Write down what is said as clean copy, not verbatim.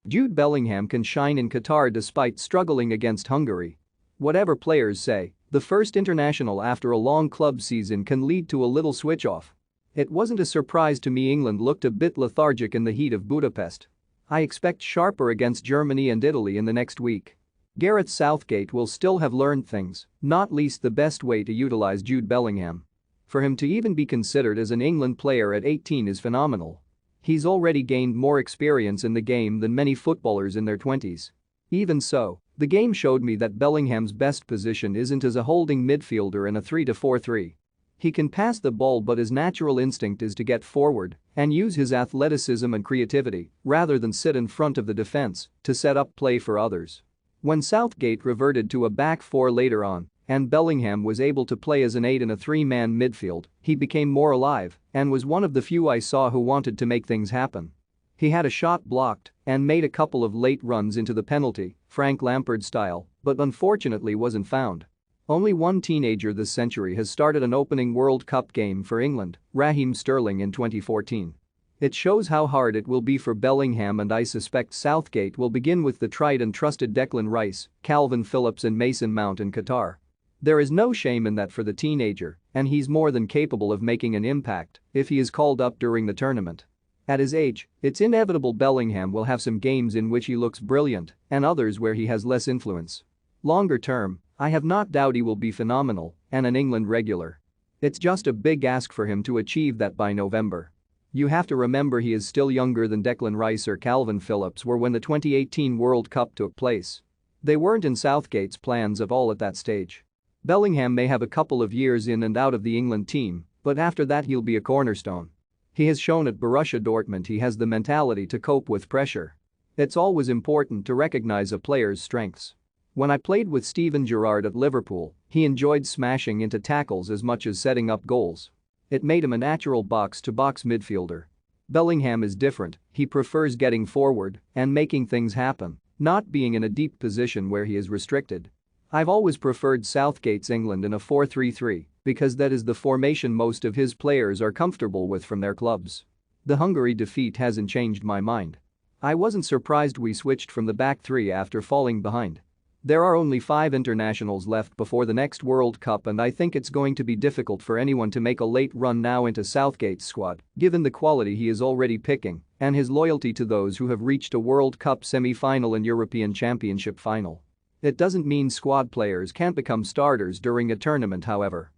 Jude Bellingham can shine in Qatar despite struggling against Hungary. Whatever players say, the first international after a long club season can lead to a little switch-off. It wasn't a surprise to me England looked a bit lethargic in the heat of Budapest. I expect sharper against Germany and Italy in the next week. Gareth Southgate will still have learned things, not least the best way to utilize Jude Bellingham. For him to even be considered as an England player at 18 is phenomenal. He's already gained more experience in the game than many footballers in their 20s. Even so, the game showed me that Bellingham's best position isn't as a holding midfielder in a 3-4-3. He can pass the ball but his natural instinct is to get forward and use his athleticism and creativity rather than sit in front of the defense to set up play for others. When Southgate reverted to a back four later on and Bellingham was able to play as an 8 in a 3-man midfield, he became more alive and was one of the few I saw who wanted to make things happen. He had a shot blocked and made a couple of late runs into the penalty, Frank Lampard style, but unfortunately wasn't found. Only one teenager this century has started an opening World Cup game for England, Raheem Sterling in 2014. It shows how hard it will be for Bellingham and I suspect Southgate will begin with the tried and trusted Declan Rice, Calvin Phillips and Mason Mount in Qatar. There is no shame in that for the teenager, and he's more than capable of making an impact if he is called up during the tournament. At his age, it's inevitable Bellingham will have some games in which he looks brilliant and others where he has less influence. Longer term, I have not doubt he will be phenomenal and an England regular. It's just a big ask for him to achieve that by November. You have to remember he is still younger than Declan Rice or Calvin Phillips were when the 2018 World Cup took place. They weren't in Southgate's plans at all at that stage. Bellingham may have a couple of years in and out of the England team, but after that he'll be a cornerstone. He has shown at Borussia Dortmund he has the mentality to cope with pressure. It's always important to recognize a player's strengths. When I played with Steven Gerrard at Liverpool, he enjoyed smashing into tackles as much as setting up goals. It made him a natural box-to-box midfielder. Bellingham is different, he prefers getting forward and making things happen, not being in a deep position where he is restricted. I've always preferred Southgate's England in a 4-3-3 because that is the formation most of his players are comfortable with from their clubs. The Hungary defeat hasn't changed my mind. I wasn't surprised we switched from the back three after falling behind. There are only 5 internationals left before the next World Cup and I think it's going to be difficult for anyone to make a late run now into Southgate's squad, given the quality he is already picking and his loyalty to those who have reached a World Cup semi-final and European Championship final. It doesn't mean squad players can't become starters during a tournament however.